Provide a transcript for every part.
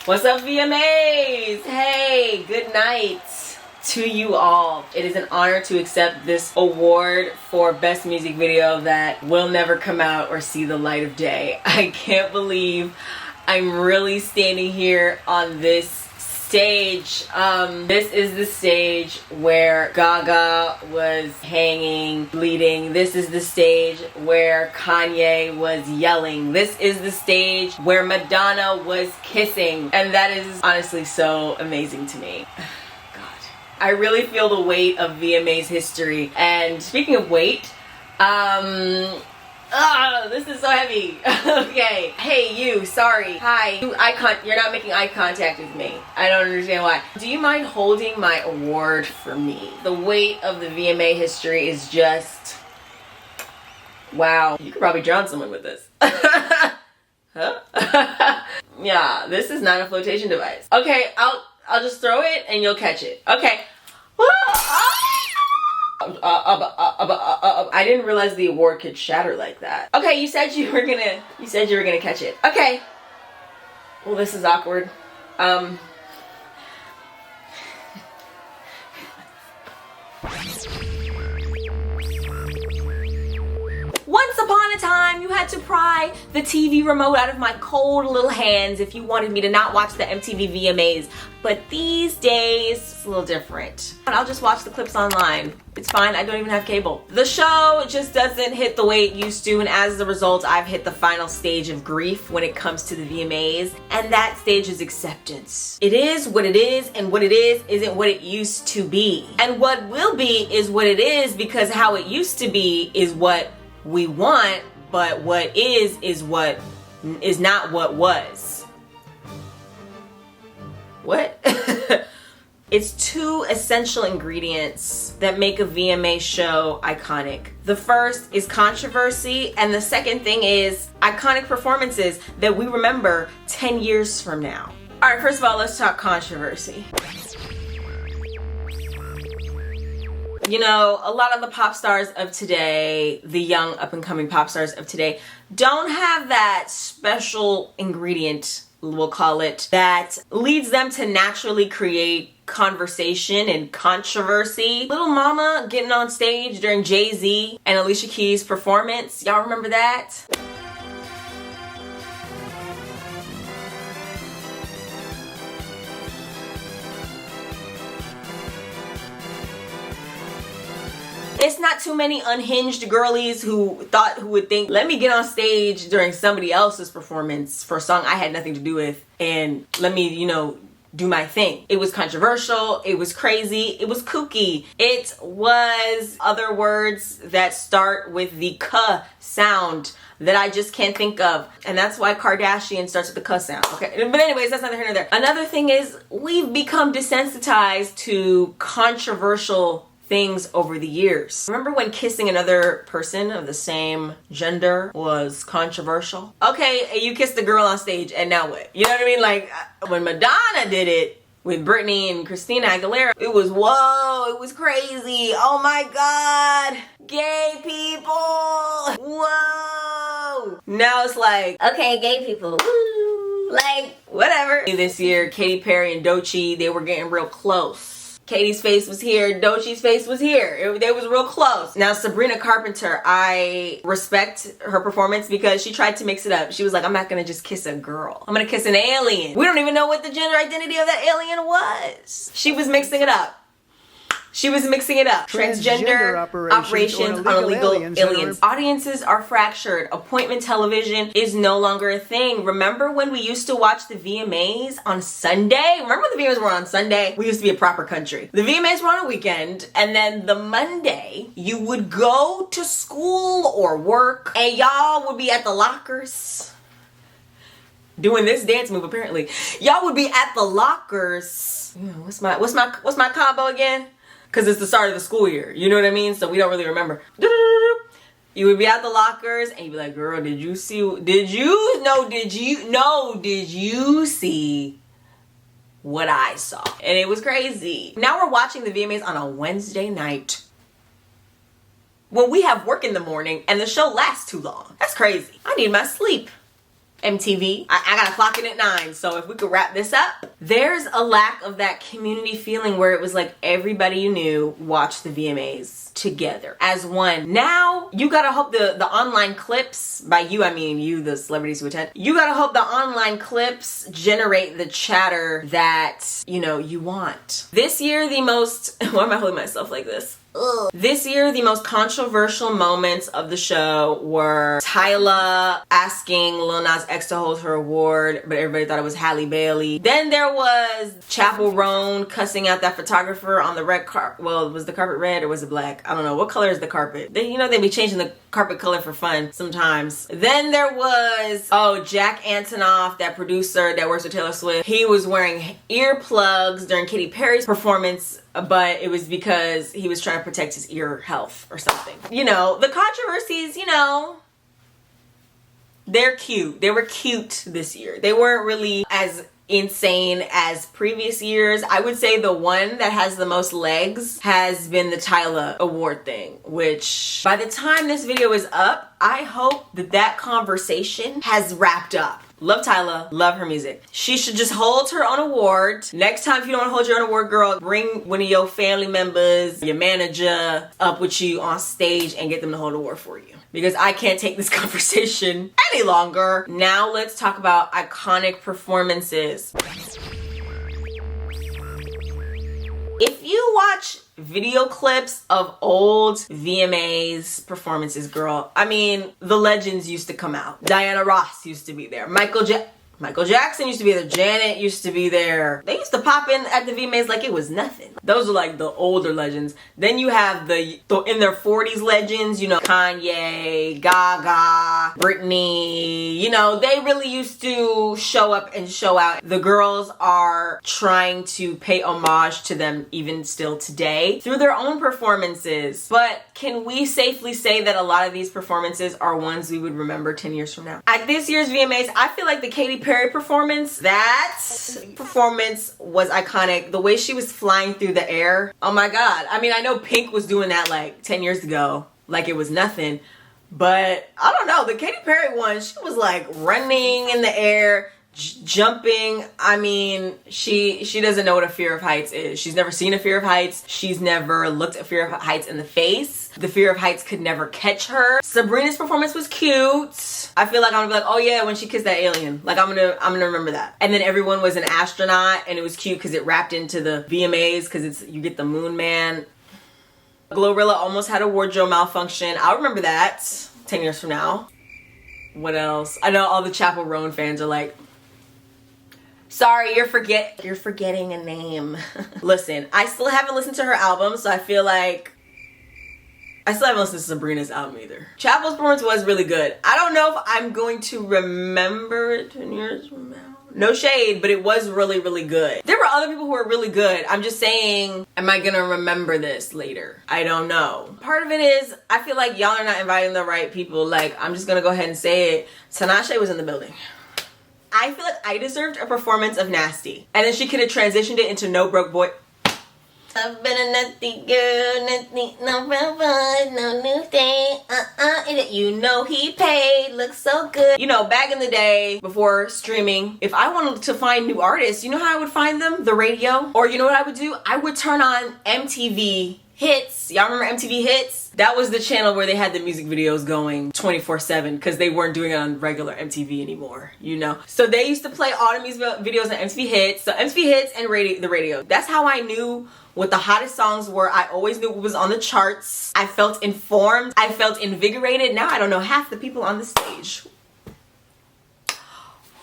What's up, VMAs? Hey, good night to you all. It is an honor to accept this award for Best Music Video that will never come out or see the light of day. I can't believe I'm really standing here on this stage. This is the stage where Gaga was hanging, bleeding. This is the stage where Kanye was yelling. This is the stage where Madonna was kissing. And that is honestly so amazing to me. God. I really feel the weight of VMA's history. And speaking of weight, this is so heavy. Okay. Hey, you. Sorry. Hi. You're not making eye contact with me. I don't understand why. Do you mind holding my award for me? The weight of the VMA history is just... wow. You could probably drown someone with this. Huh? Yeah, this is not a flotation device. Okay, I'll just throw it and you'll catch it. Okay. I didn't realize the award could shatter like that. Okay, you said you were gonna catch it. Okay. Well, this is awkward. Once upon a time, you had to pry the TV remote out of my cold little hands if you wanted me to not watch the MTV VMAs. But these days, it's a little different. I'll just watch the clips online. It's fine, I don't even have cable. The show just doesn't hit the way it used to, and as a result, I've hit the final stage of grief when it comes to the VMAs, and that stage is acceptance. It is what it is, and what it is isn't what it used to be. And what will be is what it is, because how it used to be is what we want, but what is what is not what was. What? It's two essential ingredients that make a VMA show iconic. The first is controversy, and the second thing is iconic performances that we remember 10 years from now. All right, first of all, let's talk controversy. You know, a lot of the pop stars of today, the young up-and-coming pop stars of today, don't have that special ingredient, we'll call it, that leads them to naturally create conversation and controversy. Little Mama getting on stage during Jay-Z and Alicia Keys' performance. Y'all remember that? It's not too many unhinged girlies who would think, let me get on stage during somebody else's performance for a song I had nothing to do with, and let me, you know, do my thing. It was controversial, it was crazy, it was kooky. It was other words that start with the K sound that I just can't think of. And that's why Kardashian starts with the K sound. Okay, but anyways, that's neither here nor there. Another thing is, we've become desensitized to controversial things over the years. Remember when kissing another person of the same gender was controversial? Okay, you kissed a girl on stage, and now what? You know what I mean? Like, when Madonna did it with Britney and Christina Aguilera, it was, whoa, it was crazy. Oh my God, gay people, whoa. Now it's like, okay, gay people, woo, like, whatever. This year, Katy Perry and Doechii, they were getting real close. Katy's face was here, Doechii's face was here. They was real close. Now, Sabrina Carpenter, I respect her performance because she tried to mix it up. She was like, I'm not gonna just kiss a girl. I'm gonna kiss an alien. We don't even know what the gender identity of that alien was. She was mixing it up. She was mixing it up. Transgender operations on illegal aliens. Audiences are fractured. Appointment television is no longer a thing. Remember when we used to watch the VMAs on Sunday? Remember when the VMAs were on Sunday? We used to be a proper country. The VMAs were on a weekend, and then the Monday, you would go to school or work, and y'all would be at the lockers doing this dance move, apparently. Y'all would be at the lockers. What's my combo again? Because it's the start of the school year, you know what I mean? So we don't really remember. You would be at the lockers and you'd be like, girl, did you see what I saw? And it was crazy. Now we're watching the VMAs on a Wednesday night when we have work in the morning and the show lasts too long. That's crazy. I need my sleep. MTV. I gotta clock in at 9, so if we could wrap this up. There's a lack of that community feeling where it was like everybody you knew watched the VMAs together as one. Now you gotta hope the online clips, by you I mean you, the celebrities who attend, you gotta hope the online clips generate the chatter that you want. This year the most why am I holding myself like this? Ugh. This year, the most controversial moments of the show were Tyla asking Lil Nas X to hold her award, but everybody thought it was Halle Bailey. Then there was Chappell Roan cussing out that photographer on the red carpet. Well, was the carpet red or was it black? I don't know. What color is the carpet? They be changing the carpet color for fun sometimes. Then there was, Jack Antonoff, that producer that works with Taylor Swift. He was wearing earplugs during Katy Perry's performance, but it was because he was trying to protect his ear health or something. The controversies, they're cute. They were cute this year. They weren't really as insane as previous years. I would say the one that has the most legs has been the Tyla award thing, which by the time this video is up, I hope that conversation has wrapped up. Love Tyla, love her music. She should just hold her own award. Next time, if you don't want to hold your own award, girl, bring one of your family members, your manager up with you on stage and get them to hold the award for you. Because I can't take this conversation any longer. Now let's talk about iconic performances. If you watch video clips of old VMAs performances, girl, I mean, the legends used to come out. Diana Ross used to be there. Michael Jackson used to be there. Janet used to be there. They used to pop in at the VMAs like it was nothing. Those are like the older legends. Then you have the in their 40s legends, Kanye, Gaga, Britney. They really used to show up and show out. The girls are trying to pay homage to them even still today through their own performances. But can we safely say that a lot of these performances are ones we would remember 10 years from now? At this year's VMAs, I feel like the Katy Perry performance, that performance was iconic. The way she was flying through the air, oh my god. I mean, I know Pink was doing that like 10 years ago, like it was nothing, but I don't know, the Katy Perry one, she was like running in the air, jumping. I mean, she doesn't know what a fear of heights is. She's never seen a fear of heights. She's never looked at fear of heights in the face. The fear of heights could never catch her. Sabrina's performance was cute. I feel like I'm gonna be like, oh yeah, when she kissed that alien. Like I'm gonna remember that. And then everyone was an astronaut, and it was cute because it wrapped into the VMAs because you get the Moon Man. Glorilla almost had a wardrobe malfunction. I'll remember that 10 years from now. What else? I know all the Chappell Roan fans are like, sorry, you're forgetting a name. Listen, I still haven't listened to her album, so I feel like I still haven't listened to Sabrina's album either. Chappell's performance was really good. I don't know if I'm going to remember it 10 years from now. No shade, but it was really, really good. There were other people who were really good. I'm just saying, am I gonna remember this later? I don't know. Part of it is, I feel like y'all are not inviting the right people. Like, I'm just gonna go ahead and say it. Tinashe was in the building. I feel like I deserved a performance of Nasty. And then she could have transitioned it into No Broke Boy. I've been a nutty girl, nutty, no fun, no new thing, he paid, looks so good. Back in the day, before streaming, if I wanted to find new artists, you know how I would find them? The radio. Or you know what I would do? I would turn on MTV Hits. Y'all remember MTV Hits? That was the channel where they had the music videos going 24/7 because they weren't doing it on regular MTV anymore, So they used to play all the music videos on MTV Hits. So MTV Hits and the radio. That's how I knew what the hottest songs were. I always knew what was on the charts. I felt informed. I felt invigorated. Now I don't know half the people on the stage.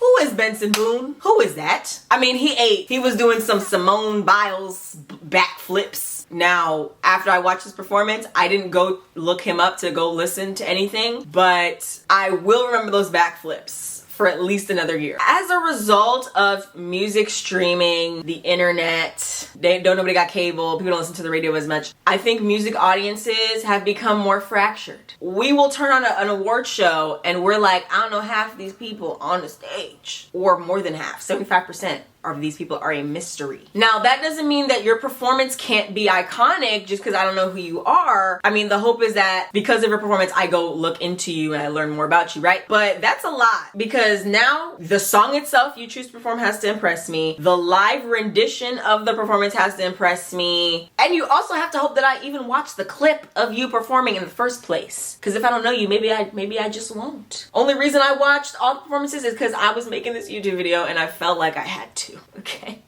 Who is Benson Boone? Who is that? I mean, he was doing some Simone Biles backflips. Now, after I watched his performance, I didn't go look him up to go listen to anything, but I will remember those backflips for at least another year. As a result of music streaming, the internet, nobody got cable, people don't listen to the radio as much. I think music audiences have become more fractured. We will turn on an award show and we're like, I don't know half of these people on the stage, or more than half, 75%. of these people are a mystery. Now, that doesn't mean that your performance can't be iconic just because I don't know who you are. I mean, the hope is that because of your performance, I go look into you and I learn more about you, right? But that's a lot, because now the song itself you choose to perform has to impress me. The live rendition of the performance has to impress me. And you also have to hope that I even watch the clip of you performing in the first place. Because if I don't know you, maybe I just won't. Only reason I watched all the performances is because I was making this YouTube video and I felt like I had to, okay?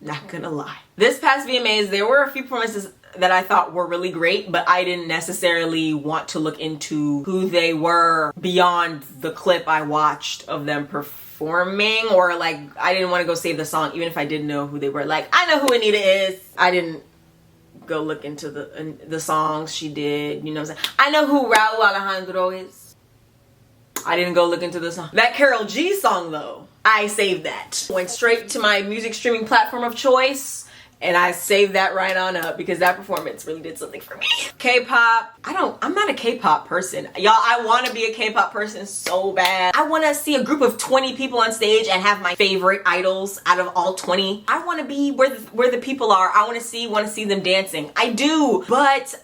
Not gonna lie. This past VMAs, there were a few performances that I thought were really great, but I didn't necessarily want to look into who they were beyond the clip I watched of them performing, or like, I didn't want to go save the song even if I didn't know who they were. Like, I know who Anita is. I didn't go look into the songs she did, you know what I'm saying? I know who Raul Alejandro is. I didn't go look into the song. That Karol G song though, I saved that. Went straight to my music streaming platform of choice, and I saved that right on up because that performance really did something for me. K-pop, I'm not a K-pop person. Y'all, I want to be a K-pop person so bad. I want to see a group of 20 people on stage and have my favorite idols out of all 20. I want to be where the people are. I want to see them dancing. I do, but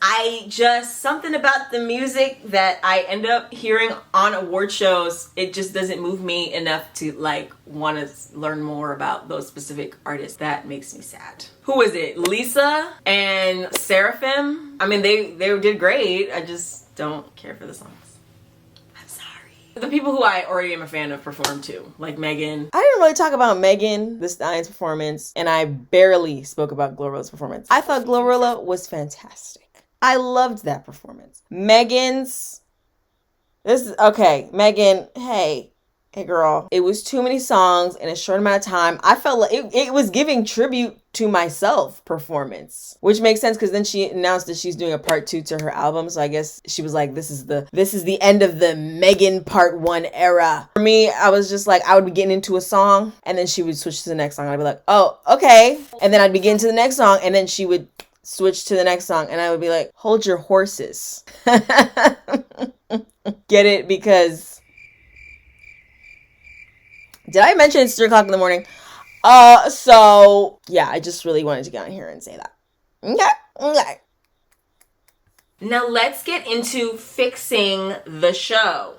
something about the music that I end up hearing on award shows, it just doesn't move me enough to like want to learn more about those specific artists. That makes me sad. Who is it? Lisa and Seraphim? I mean, they did great. I just don't care for the songs. I'm sorry. The people who I already am a fan of performed too, like Megan. I didn't really talk about Megan Thee Stallion's performance, and I barely spoke about Glorilla's performance. I thought Glorilla was fantastic. I loved that performance. Megan, hey girl, it was too many songs in a short amount of time. I felt like it was giving tribute to myself performance, which makes sense because then she announced that she's doing a part 2 to her album. So I guess she was like, this is the end of the Megan part 1 era. For me, I was just like, I would be getting into a song and then she would switch to the next song. I'd be like, oh, okay. And then I'd be getting to the next song and then she would switch to the next song and I would be like, hold your horses. Get it? Because did I mention it's 3 o'clock in the morning? So yeah, I just really wanted to get on here and say that. Okay. Now let's get into fixing the show.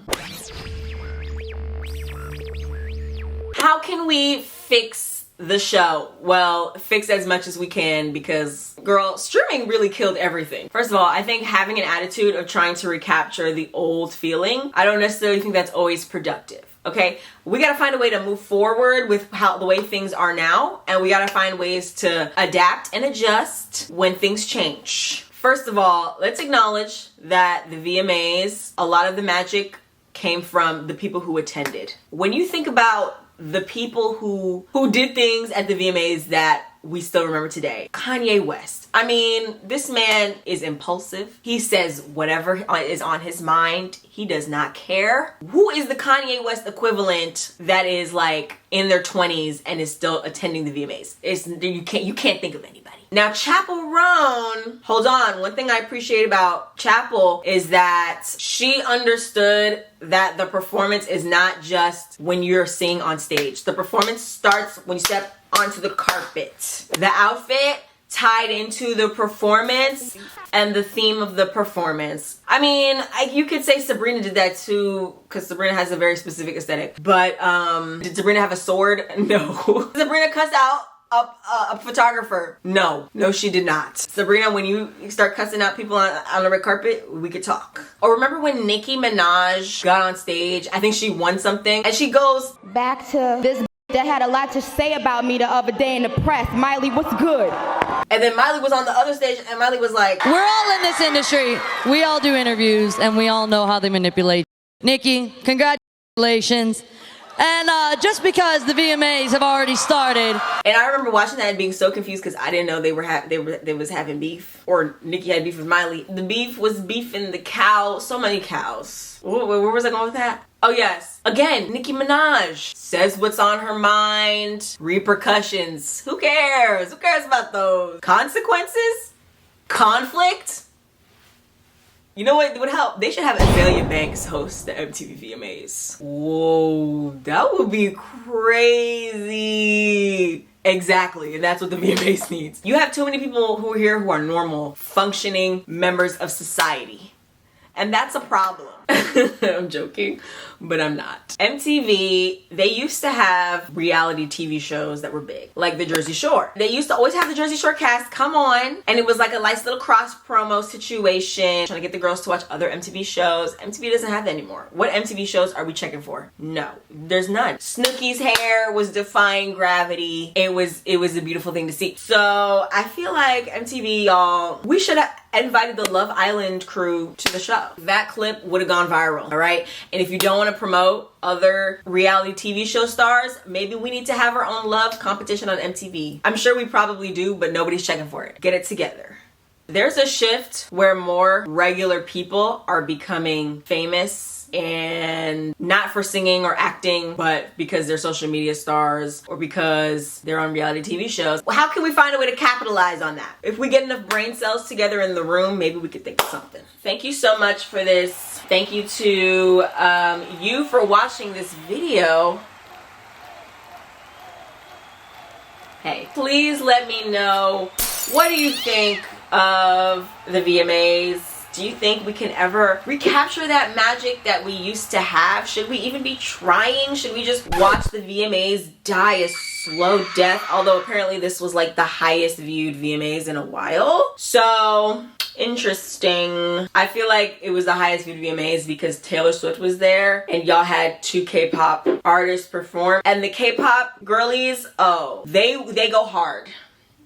How can we fix the show? Well, fix as much as we can because, girl, streaming really killed everything. First of all, I think having an attitude of trying to recapture the old feeling, I don't necessarily think that's always productive. Okay, we gotta find a way to move forward with the way things are now, and we gotta find ways to adapt and adjust when things change. First of all, let's acknowledge that the VMAs, a lot of the magic came from the people who attended. When you think about the people who did things at the VMAs that we still remember today, Kanye West. I mean, this man is impulsive. He says whatever is on his mind. He does not care. Who is the Kanye West equivalent that is like in their 20s and is still attending the VMAs? You can't think of anybody. Now, Chappell Roan, hold on. One thing I appreciate about Chappell is that she understood that the performance is not just when you're singing on stage. The performance starts when you step onto the carpet. The outfit tied into the performance and the theme of the performance. I mean, you could say Sabrina did that too, because Sabrina has a very specific aesthetic. But did Sabrina have a sword? No. Sabrina cussed out a photographer? No, she did not. Sabrina, when you start cussing out people on the red carpet, we could talk. Or remember when Nicki Minaj got on stage? I think she won something, and she goes, back to this that had a lot to say about me the other day in the press. Miley, what's good? And then Miley was on the other stage, and Miley was like, we're all in this industry. We all do interviews, and we all know how they manipulate. Nicki, congratulations. And just because the VMAs have already started. And I remember watching that and being so confused because I didn't know they was having beef, or Nicki had beef with Miley. The beef was beefing the cow, so many cows. Where was I going with that? Oh yes, again, Nicki Minaj says what's on her mind. Repercussions, who cares? Who cares about those? Consequences? Conflict? You know what would help? They should have Azalea Banks host the MTV VMAs. Whoa, that would be crazy. Exactly, and that's what the VMAs needs. You have too many people who are here who are normal, functioning members of society. And that's a problem. I'm joking, but I'm not. MTV, they used to have reality TV shows that were big, like the Jersey Shore. They used to always have the Jersey Shore cast come on, and it was like a nice little cross promo situation, trying to get the girls to watch other MTV shows. MTV doesn't have that anymore. What MTV shows are we checking for? No, there's none. Snooki's hair was defying gravity. It was a beautiful thing to see. So I feel like MTV, y'all, we should have invited the Love Island crew to the show. That clip would have gone viral, all right? And if you don't want to promote other reality TV show stars, maybe we need to have our own love competition on MTV. I'm sure we probably do, but nobody's checking for it. Get it together. There's a shift where more regular people are becoming famous, and not for singing or acting, but because they're social media stars or because they're on reality TV shows. Well, how can we find a way to capitalize on that? If we get enough brain cells together in the room, maybe we could think of something. Thank you so much for this. Thank you to you for watching this video. Hey, please let me know, what do you think of the VMAs? Do you think we can ever recapture that magic that we used to have? Should we even be trying? Should we just watch the VMAs die a slow death? Although apparently this was like the highest viewed VMAs in a while. So interesting. I feel like it was the highest viewed VMAs because Taylor Swift was there and y'all had 2 K-pop artists perform. And the K-pop girlies, oh, they go hard.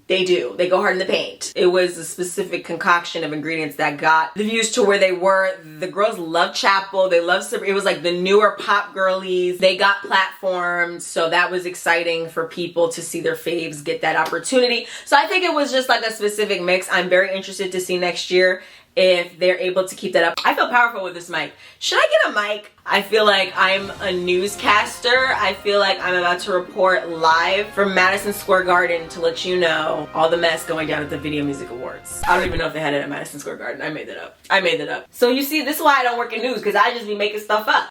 They do. They go hard in the paint. It was a specific concoction of ingredients that got the views to where they were. The girls love Chappell. They love Sabrina. It was like the newer pop girlies. They got platformed. So that was exciting for people to see their faves get that opportunity. So I think it was just like a specific mix. I'm very interested to see next year if they're able to keep that up. I feel powerful with this mic. Should I get a mic? I feel like I'm a newscaster. I feel like I'm about to report live from Madison Square Garden to let you know all the mess going down at the Video Music Awards. I don't even know if they had it at Madison Square Garden. I made that up. So you see, this is why I don't work in news, because I just be making stuff up.